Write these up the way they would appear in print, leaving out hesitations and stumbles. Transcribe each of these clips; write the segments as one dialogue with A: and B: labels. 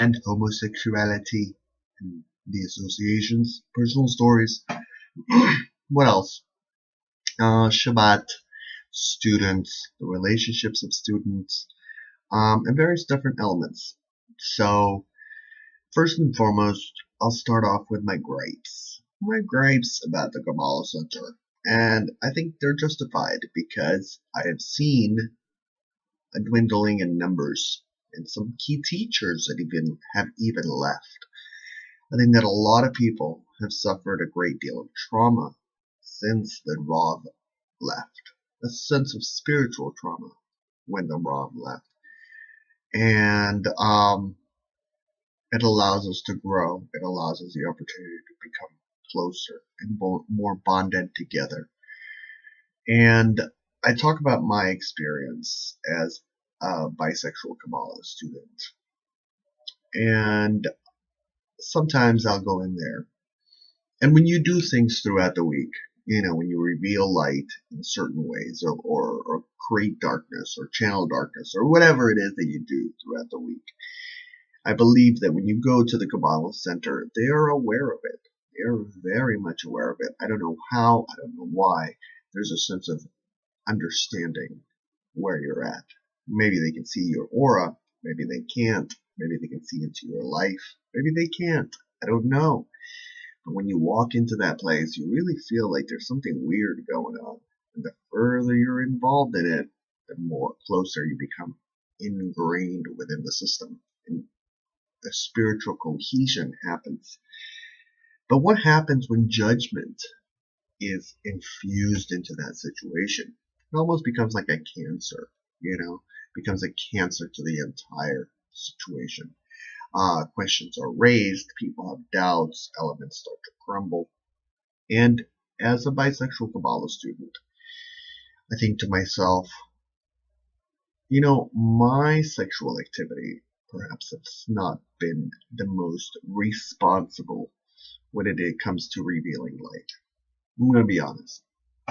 A: and homosexuality, and the associations, personal stories. What else? Shabbat, students, the relationships of students, and various different elements. So, first and foremost, I'll start off with my gripes. My gripes about the Kabbalah Center. And I think they're justified because I have seen a dwindling in numbers and some key teachers that have even left. I think that a lot of people have suffered a great deal of trauma since the Rav left. A sense of spiritual trauma when the Rav left. And it allows us to grow. It allows us the opportunity to become closer and more bonded together. And I talk about my experience as a bisexual Kabbalah student. And sometimes I'll go in there. And when you do things throughout the week, when you reveal light in certain ways or create darkness or channel darkness or whatever it is that you do throughout the week, I believe that when you go to the Kabbalah Center, they are aware of it. They are very much aware of it. I don't know how, I don't know why. There's a sense of understanding where you're at. Maybe they can see your aura. Maybe they can't. Maybe they can see into your life. Maybe they can't. I don't know. But when you walk into that place, you really feel like there's something weird going on. And the further you're involved in it, the more closer you become ingrained within the system. And a spiritual cohesion happens. But what happens when judgment is infused into that situation? It almost becomes like a cancer, becomes a cancer to the entire situation. Questions are raised, people have doubts, elements start to crumble. And as a bisexual Kabbalah student, I think to myself, my sexual activity perhaps has not been the most responsible when it comes to revealing light. I'm going to be honest.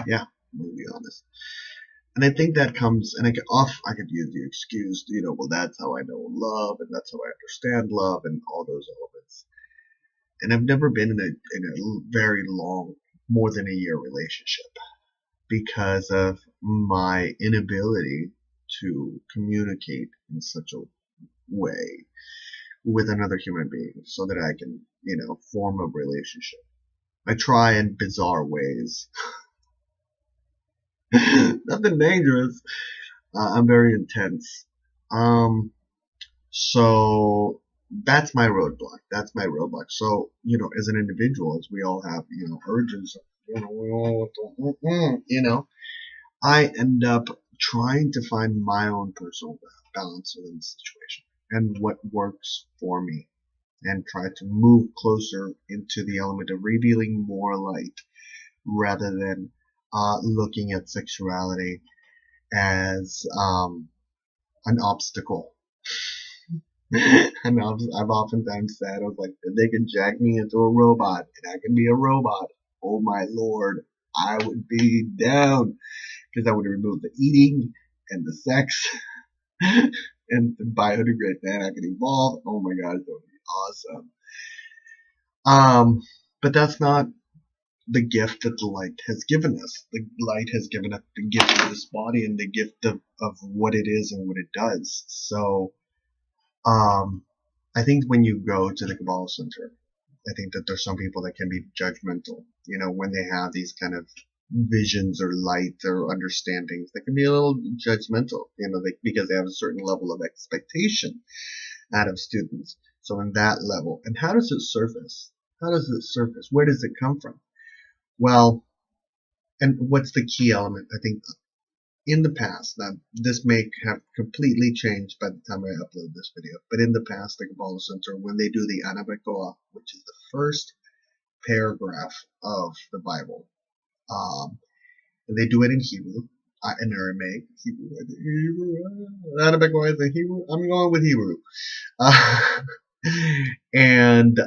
A: Yeah, I'm going to be honest. And I think that comes, and I could use the excuse, well, that's how I know love, and that's how I understand love, and all those elements. And I've never been in a very long, more than a year relationship because of my inability to communicate in such a way with another human being so that I can, form a relationship. I try in bizarre ways. Nothing dangerous. I'm very intense. So that's my roadblock. That's my roadblock. So, as an individual, as we all have, urges, I end up trying to find my own personal balance within the situation and what works for me, and try to move closer into the element of revealing more light rather than looking at sexuality as an obstacle. And I've oftentimes said, I was like, if they could jack me into a robot and I can be a robot, oh my lord, I would be down, because I would remove the eating and the sex and the biodegrade, then I could evolve. Oh my god, that would be awesome. But that's not the gift that the light has given us. The light has given us the gift of this body and the gift of what it is and what it does. So, I think when you go to the Kabbalah Center, I think that there's some people that can be judgmental, when they have these kind of visions or light or understandings. They can be a little judgmental, because they have a certain level of expectation out of students. So in that level, and how does it surface? How does it surface? Where does it come from? Well, and what's the key element? I think in the past, now this may have completely changed by the time I upload this video, but in the past, the Kabbalah Center, when they do the Anabakoa, which is the first paragraph of the Bible, they do it in Hebrew, in Aramaic, Anabakoa is in Hebrew. I'm going with Hebrew. And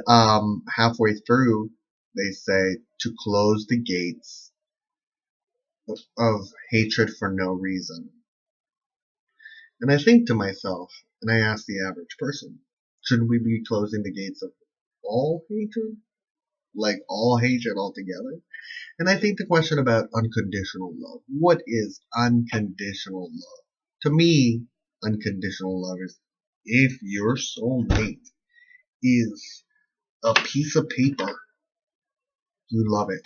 A: halfway through, they say to close the gates of hatred for no reason. And I think to myself, and I ask the average person, Should we be closing the gates of all hatred? Like all hatred altogether? And I think the question about unconditional love. What is unconditional love? To me, unconditional love is if your soulmate is a piece of paper, you love it,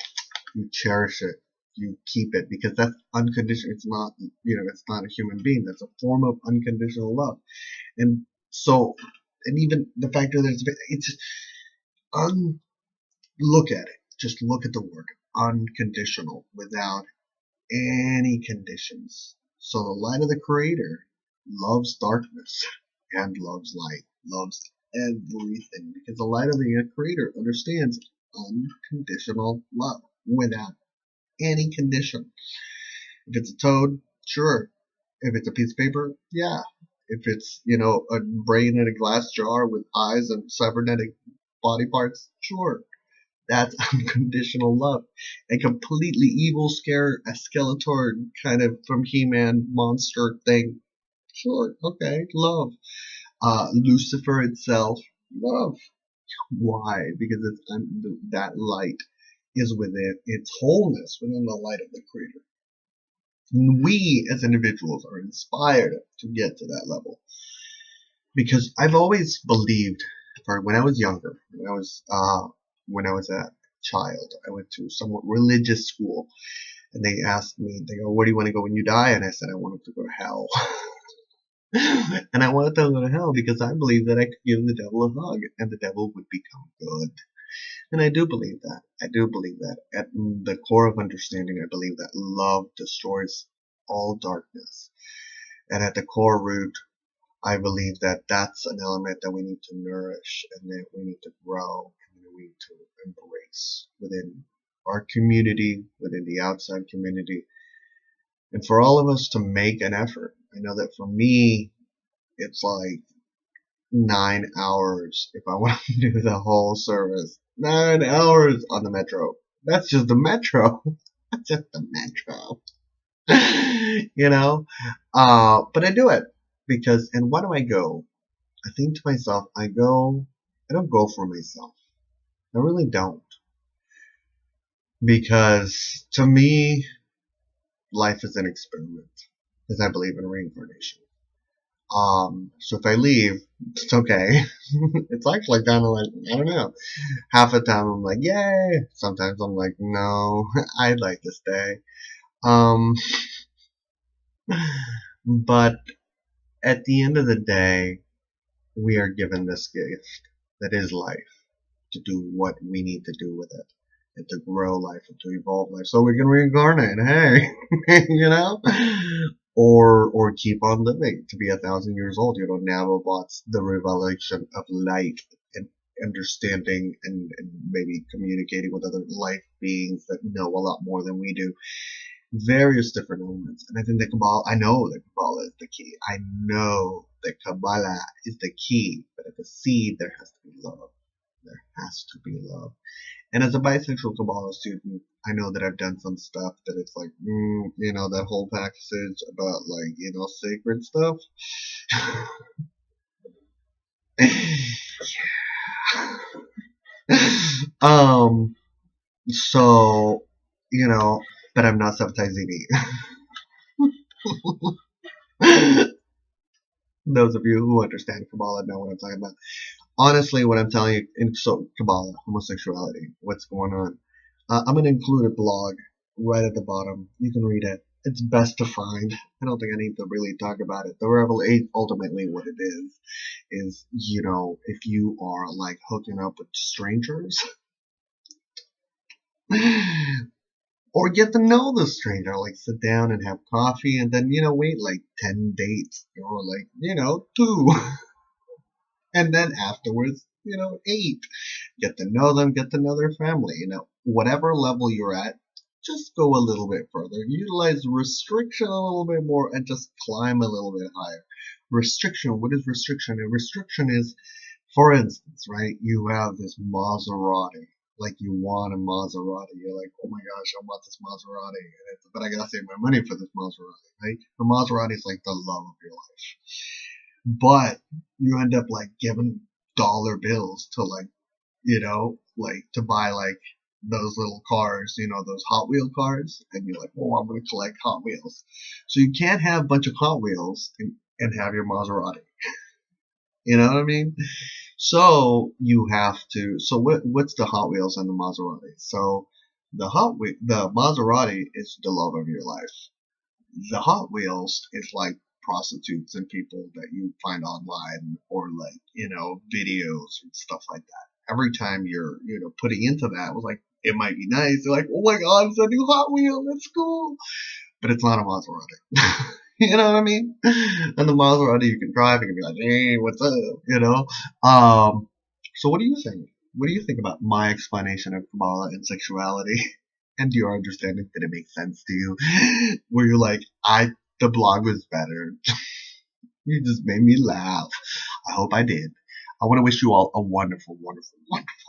A: you cherish it, you keep it because that's unconditional. It's not, it's not a human being. That's a form of unconditional love. And so, and even the fact that it's just look at it. Just look at the word unconditional without any conditions. So the light of the Creator loves darkness and loves light, loves everything because the light of the Creator understands unconditional love without any condition. If it's a toad, sure. If it's a piece of paper, yeah. If it's, a brain in a glass jar with eyes and cybernetic body parts, sure. That's unconditional love. A completely evil, a Skeletor kind of from He-Man monster thing, sure, okay, love. Lucifer itself, love. Why? Because that light is within its wholeness, within the light of the Creator. And we as individuals are inspired to get to that level. Because I've always believed, when I was younger, when I was a child, I went to somewhat religious school, and they asked me, they go, "Where do you want to go when you die?" And I said, I wanted to go to hell. And I wanted to go to hell because I believed that I could give the devil a hug, and the devil would become good. And I do believe that. I do believe that. At the core of understanding, I believe that love destroys all darkness. And at the core root, I believe that that's an element that we need to nourish and that we need to grow and that we need to embrace within our community, within the outside community, and for all of us to make an effort. I know that for me, it's like 9 hours if I want to do the whole service. 9 hours on the metro. That's just the metro. That's just the metro. But I do it because, and why do I go? I think to myself, I don't go for myself. I really don't. Because to me, life is an experiment, because I believe in reincarnation. So if I leave, it's okay. It's actually kind of like, I don't know. Half the time I'm like, yay. Sometimes I'm like, no, I'd like to stay. But at the end of the day, we are given this gift that is life to do what we need to do with it and to grow life and to evolve life so we can reincarnate, hey, or keep on living to be 1,000 years old. Nanobots, the revelation of light and understanding and maybe communicating with other life beings that know a lot more than we do. Various different elements. And I think I know that Kabbalah is the key. I know that Kabbalah is the key. But at the seed, there has to be love. There has to be love. And as a bisexual Kabbalah student, I know that I've done some stuff that it's like, that whole passage about sacred stuff. So, but I'm not subtizing it. Those of you who understand Kabbalah know what I'm talking about. Honestly, what I'm telling you, Kabbalah, homosexuality, what's going on. I'm going to include a blog right at the bottom. You can read it. It's best to find. I don't think I need to really talk about it. The revelation, ultimately what it is, if you are like hooking up with strangers, or get to know the stranger, like sit down and have coffee and then, wait like 10 dates or like, 2. And then afterwards, 8. Get to know them, get to know their family, whatever level you're at, just go a little bit further. Utilize restriction a little bit more and just climb a little bit higher. Restriction, what is restriction? A restriction is, for instance, right, you have this Maserati. Like you want a Maserati. You're like, oh my gosh, I want this Maserati. But I gotta save my money for this Maserati, right? The Maserati is like the love of your life. But you end up like giving dollar bills to like, you know, like to buy like those little cars, you know, those Hot Wheel cars, and you're like, oh, I'm going to collect Hot Wheels. So you can't have a bunch of Hot Wheels and have your Maserati. You know what I mean? So you have to. So what's the Hot Wheels and the Maserati? So the Maserati is the love of your life. The Hot Wheels is like prostitutes and people that you find online or like, you know, videos and stuff like that. Every time you're, you know, putting into that, it was like, it might be nice. You're like, oh my God, it's a new Hot Wheel. That's cool. But it's not a Maserati. You know what I mean? And the Maserati you can drive, you can be like, hey, what's up? You know? So what do you think? What do you think about my explanation of Kabbalah and sexuality? And your understanding? Did it make sense to you? Were you like, the blog was better? You just made me laugh. I hope I did. I want to wish you all a wonderful, wonderful, wonderful